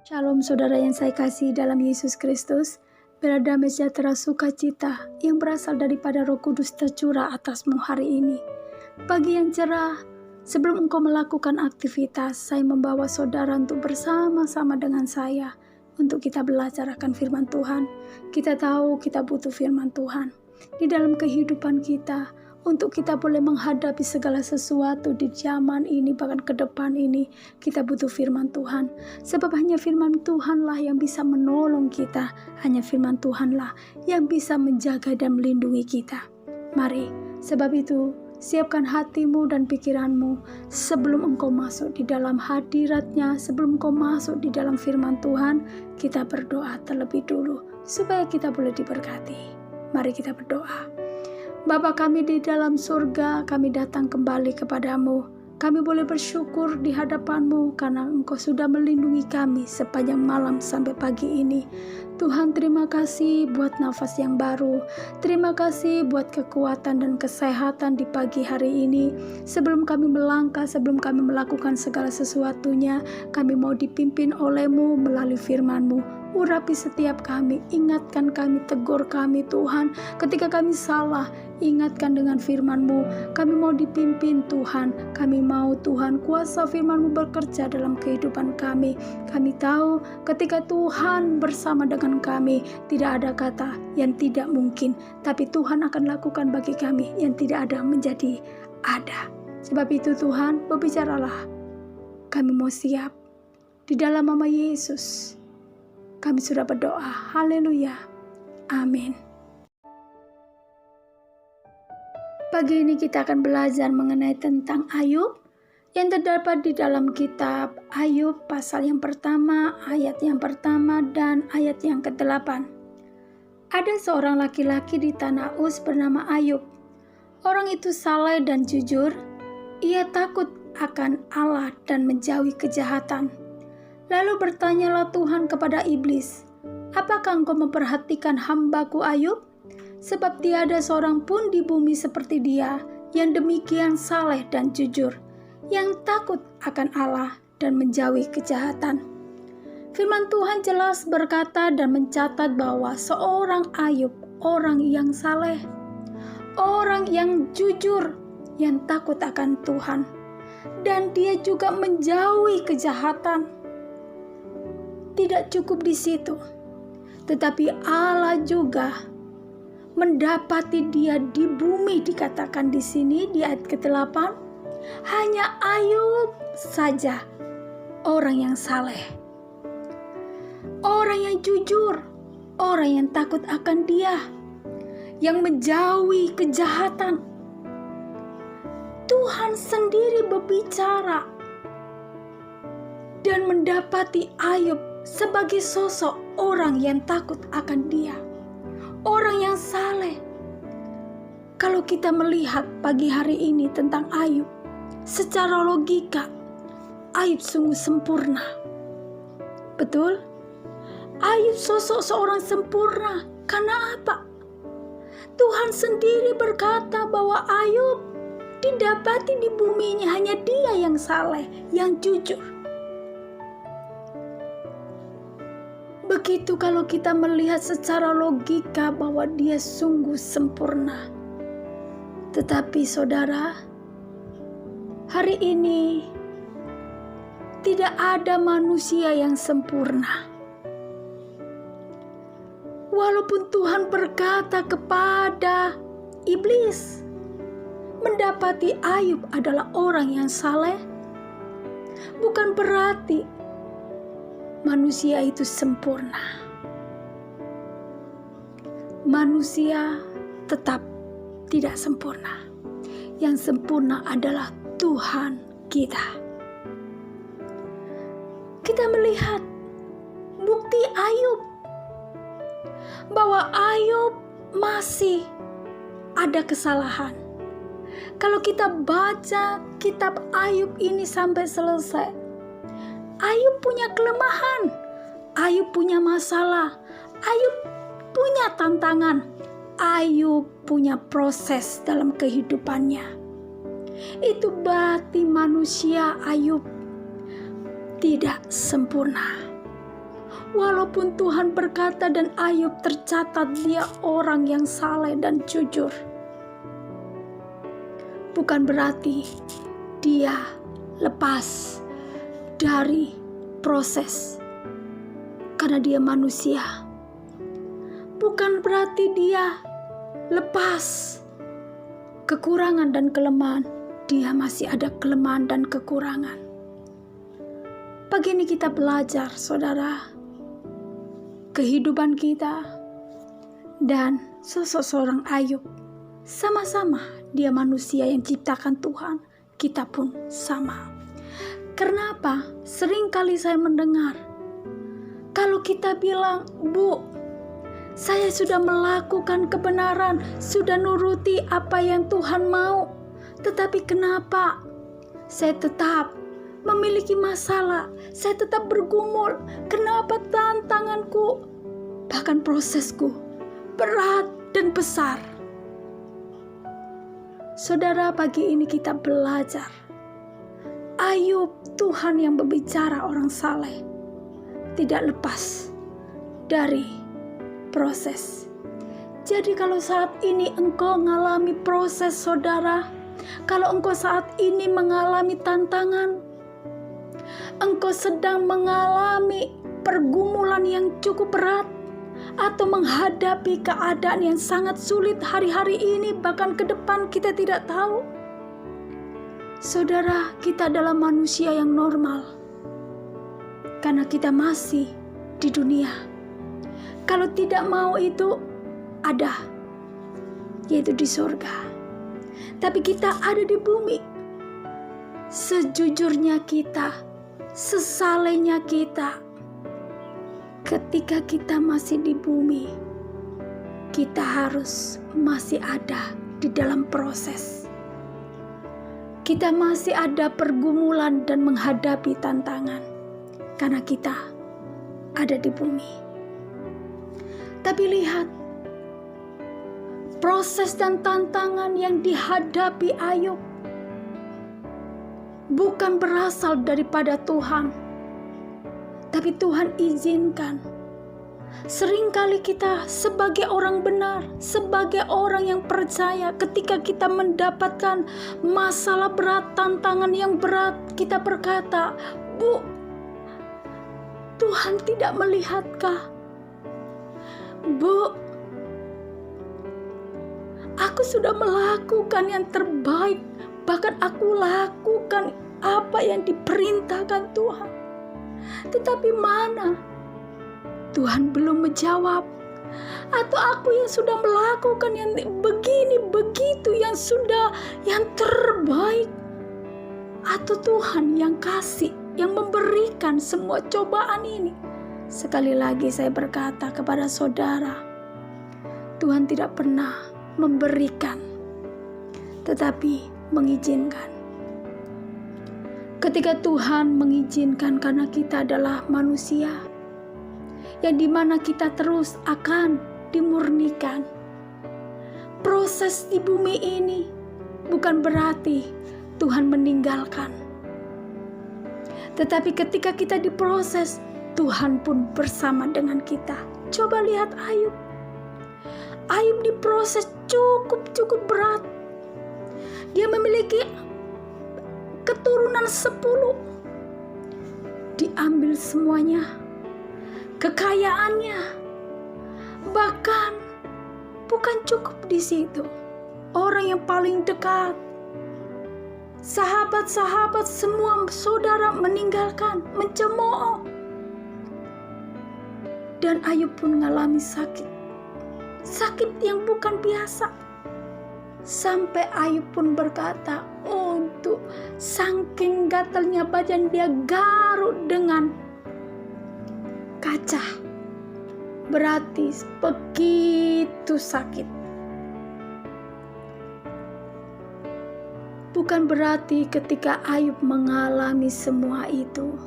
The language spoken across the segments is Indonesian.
Shalom saudara yang saya kasih dalam Yesus Kristus. Biar damai sejahtera sukacita yang berasal daripada Roh Kudus tercurah atasmu hari ini. Pagi yang cerah, sebelum engkau melakukan aktivitas, saya membawa saudara untuk bersama-sama dengan saya untuk kita belajar akan firman Tuhan. Kita tahu kita butuh firman Tuhan di dalam kehidupan kita, untuk kita boleh menghadapi segala sesuatu di zaman ini, bahkan ke depan ini, kita butuh firman Tuhan. Sebab hanya firman Tuhanlah yang bisa menolong kita. Hanya firman Tuhanlah yang bisa menjaga dan melindungi kita. Mari, sebab itu, siapkan hatimu dan pikiranmu sebelum engkau masuk di dalam hadirat-Nya, sebelum engkau masuk di dalam firman Tuhan, kita berdoa terlebih dulu supaya kita boleh diberkati. Mari kita berdoa. Bapa kami di dalam surga, kami datang kembali kepadamu. Kami boleh bersyukur di hadapan-Mu karena Engkau sudah melindungi kami sepanjang malam sampai pagi ini. Tuhan, terima kasih buat nafas yang baru. Terima kasih buat kekuatan dan kesehatan di pagi hari ini. Sebelum kami melangkah, sebelum kami melakukan segala sesuatunya, kami mau dipimpin oleh-Mu melalui firman-Mu. Urapi setiap kami, ingatkan kami, tegur kami Tuhan. Ketika kami salah, ingatkan dengan firman-Mu. Kami mau dipimpin Tuhan. Kami mau Tuhan kuasa firman-Mu bekerja dalam kehidupan kami. Kami tahu ketika Tuhan bersama dengan kami, tidak ada kata yang tidak mungkin. Tapi Tuhan akan lakukan bagi kami yang tidak ada menjadi ada. Sebab itu Tuhan, berbicaralah. Kami mau siap. Di dalam nama Yesus kami sudah berdoa. Haleluya. Amin. Pagi ini kita akan belajar mengenai tentang Ayub yang terdapat di dalam kitab Ayub pasal yang pertama, ayat yang pertama dan ayat yang ke-8. Ada seorang laki-laki di tanah Uz bernama Ayub. Orang itu saleh dan jujur. Ia takut akan Allah dan menjauhi kejahatan. Lalu bertanyalah Tuhan kepada iblis, "Apakah engkau memperhatikan hamba-Ku Ayub? Sebab tiada seorang pun di bumi seperti dia, yang demikian saleh dan jujur, yang takut akan Allah dan menjauhi kejahatan." Firman Tuhan jelas berkata dan mencatat bahwa seorang Ayub, orang yang saleh, orang yang jujur, yang takut akan Tuhan, dan dia juga menjauhi kejahatan. Tidak cukup di situ, tetapi Allah juga mendapati dia di bumi. Dikatakan di sini di ayat ke-8, hanya Ayub saja orang yang saleh, orang yang jujur, orang yang takut akan Dia, yang menjauhi kejahatan. Tuhan sendiri berbicara dan mendapati Ayub sebagai sosok orang yang takut akan Dia, orang yang saleh. Kalau kita melihat pagi hari ini tentang Ayub, secara logika Ayub sungguh sempurna. Betul? Ayub sosok seorang sempurna. Karena apa? Tuhan sendiri berkata bahwa Ayub didapati di bumi ini hanya dia yang saleh, yang jujur. Begitu kalau kita melihat secara logika bahwa dia sungguh sempurna. Tetapi saudara, hari ini tidak ada manusia yang sempurna. Walaupun Tuhan berkata kepada iblis, mendapati Ayub adalah orang yang saleh, bukan berarti manusia itu sempurna. Manusia tetap tidak sempurna. Yang sempurna adalah Tuhan kita. Kita melihat bukti Ayub, bahwa Ayub masih ada kesalahan. Kalau kita baca kitab Ayub ini sampai selesai, Ayub punya kelemahan, Ayub punya masalah, Ayub punya tantangan, Ayub punya proses dalam kehidupannya. Itu berarti manusia Ayub tidak sempurna. Walaupun Tuhan berkata dan Ayub tercatat dia orang yang saleh dan jujur, bukan berarti dia lepas dari proses karena dia manusia. Bukan berarti dia lepas kekurangan dan kelemahan. Dia masih ada kelemahan dan kekurangan. Pagi ini kita belajar, saudara, kehidupan kita dan sosok seorang Ayub. Sama-sama dia manusia yang ciptakan Tuhan. Kita pun sama. Kenapa? Seringkali saya mendengar, kalau kita bilang, Bu, saya sudah melakukan kebenaran, sudah nuruti apa yang Tuhan mau. Tetapi kenapa saya tetap memiliki masalah? Saya tetap bergumul. Kenapa tantanganku, bahkan prosesku berat dan besar? Saudara, pagi ini kita belajar. Ayub, Tuhan yang berbicara orang saleh, tidak lepas dari proses. Jadi kalau saat ini engkau mengalami proses, saudara, kalau engkau saat ini mengalami tantangan, engkau sedang mengalami pergumulan yang cukup berat, atau menghadapi keadaan yang sangat sulit hari-hari ini, bahkan ke depan kita tidak tahu. Saudara, kita adalah manusia yang normal karena kita masih di dunia. Kalau tidak mau itu ada, yaitu di surga. Tapi kita ada di bumi. Sejujurnya kita, sesalehnya kita, ketika kita masih di bumi, kita harus masih ada di dalam proses. Kita masih ada pergumulan dan menghadapi tantangan karena kita ada di bumi. Tapi lihat, proses dan tantangan yang dihadapi Ayub bukan berasal daripada Tuhan, tapi Tuhan izinkan. Seringkali kita sebagai orang benar, sebagai orang yang percaya, ketika kita mendapatkan masalah berat, tantangan yang berat, kita berkata, Bu, Tuhan tidak melihatkah? Bu, aku sudah melakukan yang terbaik, bahkan aku lakukan apa yang diperintahkan Tuhan. Tetapi mana? Tuhan belum menjawab. Atau aku yang sudah melakukan yang begini, begitu, yang terbaik. Atau Tuhan yang kasih, yang memberikan semua cobaan ini. Sekali lagi saya berkata kepada saudara, Tuhan tidak pernah memberikan, tetapi mengizinkan. Ketika Tuhan mengizinkan karena kita adalah manusia, yang dimana kita terus akan dimurnikan. Proses di bumi ini bukan berarti Tuhan meninggalkan. Tetapi ketika kita diproses, Tuhan pun bersama dengan kita. Coba lihat Ayub. Ayub diproses cukup berat. Dia memiliki keturunan 10. Diambil semuanya. Kekayaannya. Bahkan bukan cukup di situ. Orang yang paling dekat, sahabat-sahabat, semua saudara meninggalkan, mencemooh. Dan Ayub pun mengalami sakit. Sakit yang bukan biasa. Sampai Ayub pun berkata, untuk saking gatalnya badan dia garuk dengan kaca. Berarti begitu sakit. Bukan berarti ketika Ayub mengalami semua itu,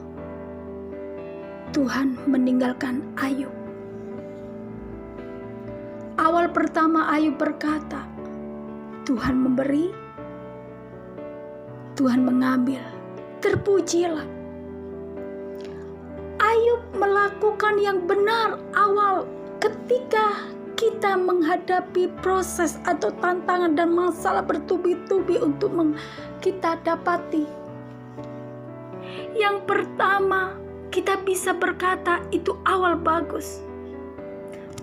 Tuhan meninggalkan Ayub. Awal pertama Ayub berkata, Tuhan memberi, Tuhan mengambil. Terpujilah. Ayub melakukan yang benar awal ketika kita menghadapi proses atau tantangan dan masalah bertubi-tubi untuk kita dapati. Yang pertama, kita bisa berkata itu awal bagus.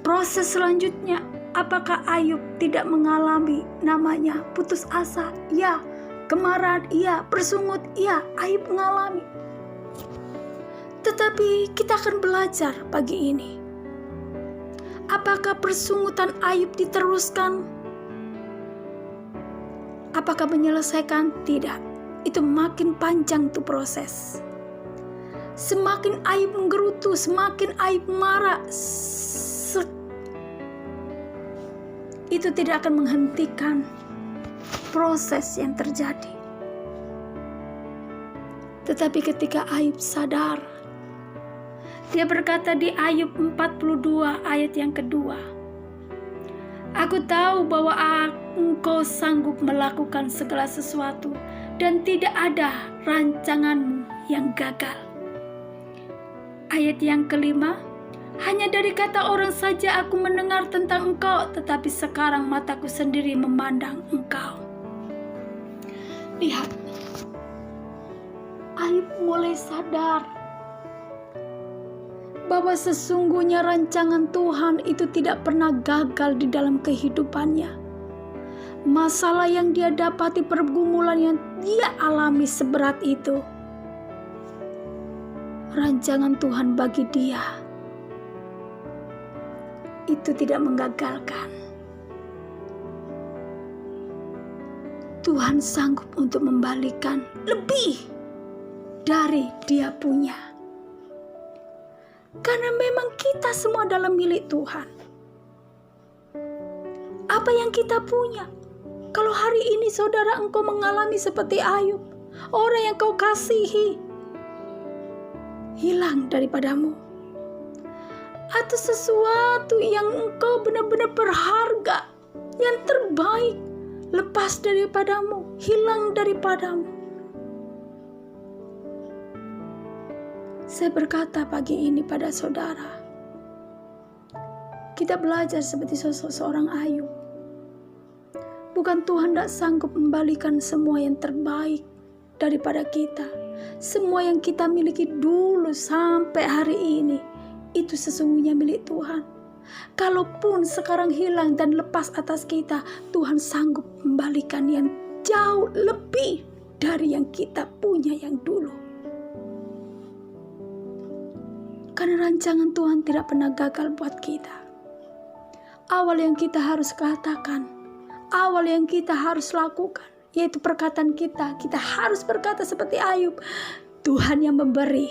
Proses selanjutnya, apakah Ayub tidak mengalami namanya putus asa? Ya. Kemarahan? Iya. Bersungut? Iya. Ayub mengalami. Tetapi kita akan belajar pagi ini. Apakah persungutan Ayub diteruskan? Apakah menyelesaikan? Tidak. Itu makin panjang tuh proses. Semakin Ayub menggerutu, semakin Ayub marah, itu tidak akan menghentikan proses yang terjadi. Tetapi ketika Ayub sadar, dia berkata di Ayub 42 ayat yang kedua, "Aku tahu bahwa Engkau sanggup melakukan segala sesuatu dan tidak ada rancanganmu yang gagal." Ayat yang kelima, "Hanya dari kata orang saja aku mendengar tentang Engkau, tetapi sekarang mataku sendiri memandang Engkau." Lihat, Ayub mulai sadar bahwa sesungguhnya rancangan Tuhan itu tidak pernah gagal di dalam kehidupannya. Masalah yang dia dapati, pergumulan yang dia alami seberat itu, rancangan Tuhan bagi dia itu tidak menggagalkan. Tuhan sanggup untuk membalikan lebih dari dia punya. Karena memang kita semua adalah milik Tuhan. Apa yang kita punya? Kalau hari ini saudara engkau mengalami seperti Ayub, orang yang kau kasihi hilang daripadamu, atau sesuatu yang engkau benar-benar berharga, yang terbaik, lepas daripadamu, hilang daripadamu. Saya berkata pagi ini pada saudara, kita belajar seperti sosok seorang Ayub. Bukan Tuhan tidak sanggup membalikan semua yang terbaik daripada kita. Semua yang kita miliki dulu sampai hari ini, itu sesungguhnya milik Tuhan. Kalaupun sekarang hilang dan lepas atas kita, Tuhan sanggup membalikan yang jauh lebih dari yang kita punya yang dulu. Karena rancangan Tuhan tidak pernah gagal buat kita. Awal yang kita harus katakan, awal yang kita harus lakukan, yaitu perkataan kita. Kita harus berkata seperti Ayub, Tuhan yang memberi,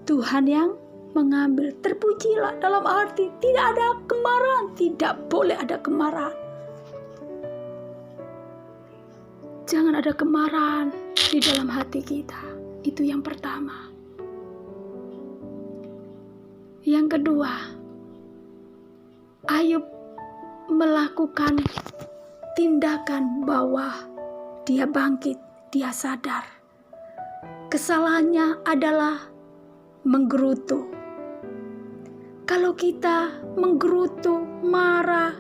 Tuhan yang mengambil. Terpujilah dalam arti tidak ada kemarahan, tidak boleh ada kemarahan. Jangan ada kemarahan di dalam hati kita. Itu yang pertama. Yang kedua, Ayub melakukan tindakan bahwa dia bangkit, dia sadar. Kesalahannya adalah menggerutu. Kalau kita menggerutu, marah,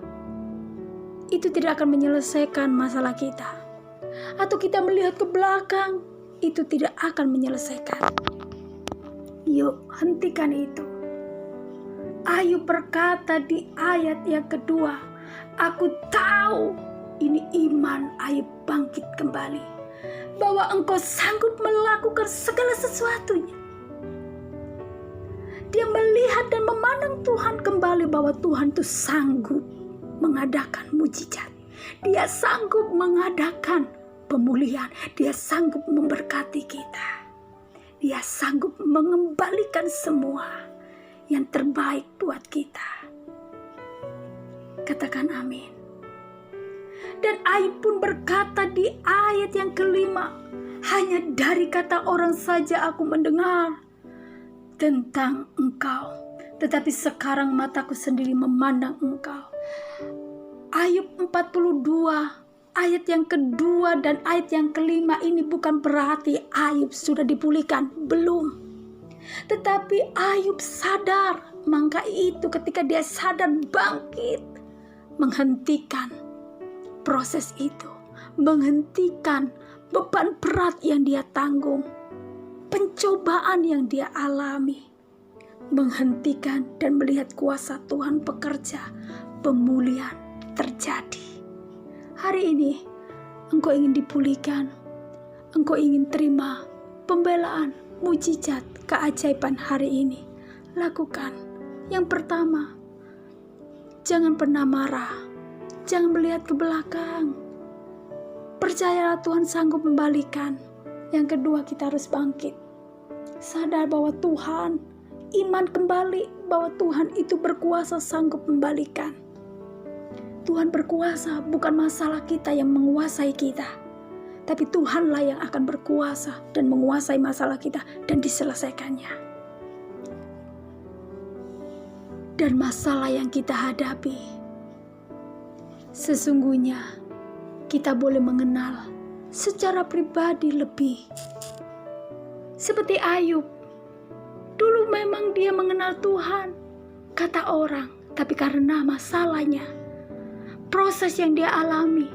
itu tidak akan menyelesaikan masalah kita. Atau kita melihat ke belakang, itu tidak akan menyelesaikan. Yuk, hentikan itu. Ayub berkata di ayat yang kedua, "Aku tahu," ini iman Ayub bangkit kembali, "bahwa Engkau sanggup melakukan segala sesuatunya." Dia melihat dan memandang Tuhan kembali bahwa Tuhan itu sanggup mengadakan mujizat. Dia sanggup mengadakan pemulihan. Dia sanggup memberkati kita. Dia sanggup mengembalikan semua yang terbaik buat kita. Katakan amin. Dan Ayub pun berkata di ayat yang kelima, "Hanya dari kata orang saja aku mendengar tentang Engkau, tetapi sekarang mataku sendiri memandang Engkau." Ayub 42 ayat yang kedua dan ayat yang kelima ini bukan berarti Ayub sudah dipulihkan, belum. Tetapi Ayub sadar, maka itu ketika dia sadar bangkit, menghentikan proses itu, menghentikan beban berat yang dia tanggung, pencobaan yang dia alami, menghentikan dan melihat kuasa Tuhan bekerja, pemulihan terjadi. Hari ini engkau ingin dipulihkan, engkau ingin terima pembelaan, mujizat, keajaiban hari ini. Lakukan. Yang pertama, jangan pernah marah, jangan melihat ke belakang. Percayalah Tuhan sanggup membalikan. Yang kedua, kita harus bangkit. Sadar bahwa Tuhan, iman kembali bahwa Tuhan itu berkuasa sanggup membalikan. Tuhan berkuasa, bukan masalah kita yang menguasai kita. Tapi Tuhanlah yang akan berkuasa dan menguasai masalah kita dan diselesaikannya. Dan masalah yang kita hadapi, sesungguhnya kita boleh mengenal secara pribadi lebih. Seperti Ayub, dulu memang dia mengenal Tuhan, kata orang, tapi karena masalahnya, proses yang dia alami,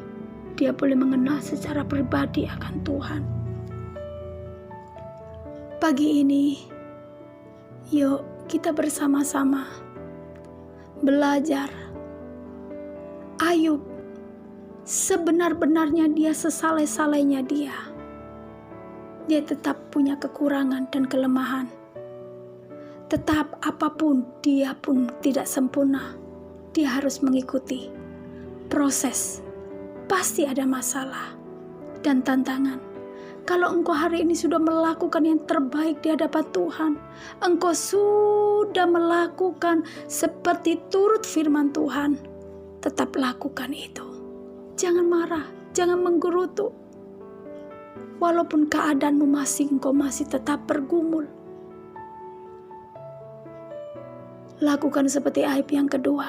dia boleh mengenal secara pribadi akan Tuhan. Pagi ini, yuk kita bersama-sama belajar. Ayub, sebenar-benarnya dia, sesaleh-salehnya dia tetap punya kekurangan dan kelemahan. Tetap apapun dia pun tidak sempurna. Dia harus mengikuti proses. Pasti ada masalah dan tantangan. Kalau engkau hari ini sudah melakukan yang terbaik di hadapan Tuhan, engkau sudah melakukan seperti turut firman Tuhan, tetap lakukan itu. Jangan marah, jangan menggerutu. Walaupun keadaanmu engkau masih tetap bergumul. Lakukan seperti Ayub yang kedua.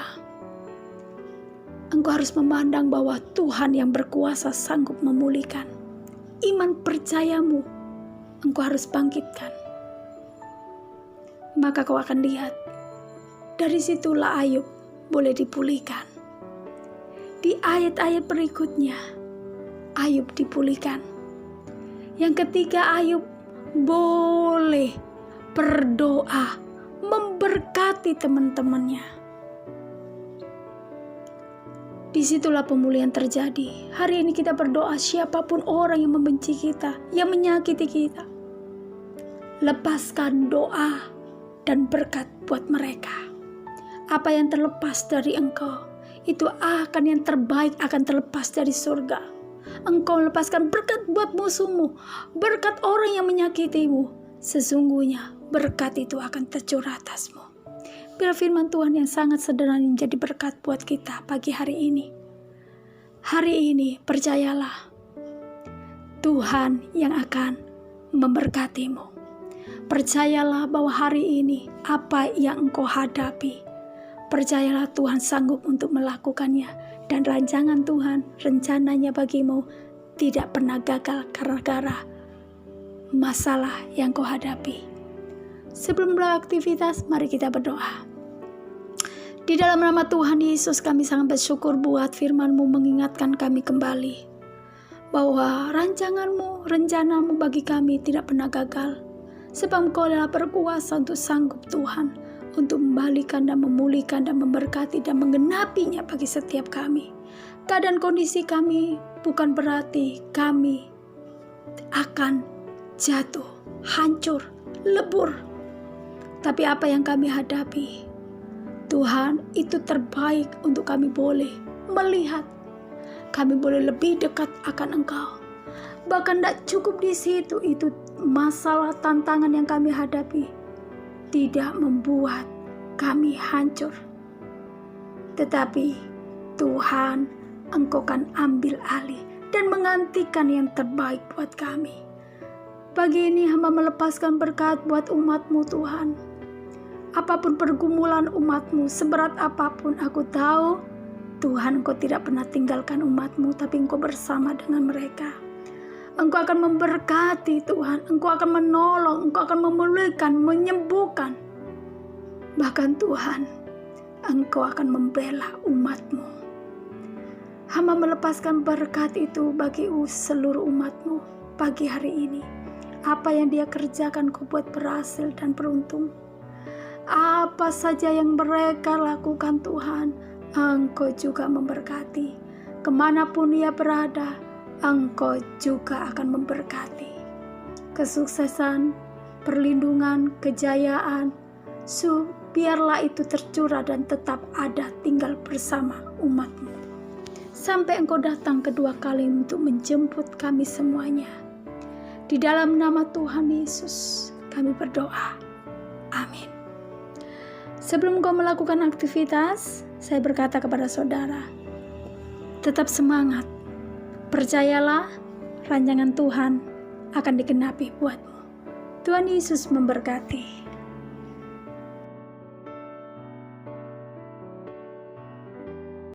Engkau harus memandang bahwa Tuhan yang berkuasa sanggup memulihkan. Iman percayamu, engkau harus bangkitkan. Maka kau akan lihat, dari situlah Ayub boleh dipulihkan. Di ayat-ayat berikutnya, Ayub dipulihkan. Yang ketiga, Ayub boleh berdoa, memberkati teman-temannya. Disitulah pemulihan terjadi. Hari ini kita berdoa, siapapun orang yang membenci kita, yang menyakiti kita, lepaskan doa dan berkat buat mereka. Apa yang terlepas dari engkau, itu akan yang terbaik akan terlepas dari surga. Engkau lepaskan berkat buat musuhmu, berkat orang yang menyakitimu, sesungguhnya berkat itu akan tercurah atasmu. Biar firman Tuhan yang sangat sederhana menjadi berkat buat kita pagi hari ini. Hari ini percayalah, Tuhan yang akan memberkatimu. Percayalah bahwa hari ini apa yang engkau hadapi, percayalah Tuhan sanggup untuk melakukannya. Dan rancangan Tuhan, rencananya bagimu tidak pernah gagal gara-gara masalah yang kau hadapi. Sebelum beraktivitas, mari kita berdoa. Di dalam nama Tuhan Yesus, kami sangat bersyukur buat firman-Mu mengingatkan kami kembali bahwa rancangan-Mu, rencana-Mu bagi kami tidak pernah gagal. Sebab Engkau adalah berkuasa untuk sanggup Tuhan, untuk membalikan dan memulihkan dan memberkati dan menggenapinya bagi setiap kami. Keadaan kondisi kami bukan berarti kami akan jatuh, hancur, lebur. Tapi apa yang kami hadapi, Tuhan, itu terbaik untuk kami boleh melihat. Kami boleh lebih dekat akan Engkau. Bahkan tidak cukup di situ, itu masalah tantangan yang kami hadapi tidak membuat kami hancur. Tetapi Tuhan, Engkau kan ambil alih dan menggantikan yang terbaik buat kami. Pagi ini hamba melepaskan berkat buat umat-Mu Tuhan. Apapun pergumulan umat-Mu, seberat apapun, aku tahu Tuhan, Engkau tidak pernah tinggalkan umat-Mu, tapi Engkau bersama dengan mereka. Engkau akan memberkati Tuhan. Engkau akan menolong, Engkau akan memulihkan, menyembuhkan. Bahkan Tuhan, Engkau akan membela umat-Mu. Hamba melepaskan berkat itu bagi seluruh umat-Mu pagi hari ini. Apa yang dia kerjakan Kau buat berhasil dan beruntung. Apa saja yang mereka lakukan Tuhan, Engkau juga memberkati. Kemanapun ia berada, Engkau juga akan memberkati. Kesuksesan, perlindungan, kejayaan, biarlah itu tercurah dan tetap ada tinggal bersama umat-Mu. Sampai Engkau datang kedua kali untuk menjemput kami semuanya. Di dalam nama Tuhan Yesus kami berdoa. Amin. Sebelum kau melakukan aktivitas, saya berkata kepada saudara, tetap semangat. Percayalah, rancangan Tuhan akan digenapi buatmu. Tuhan Yesus memberkati.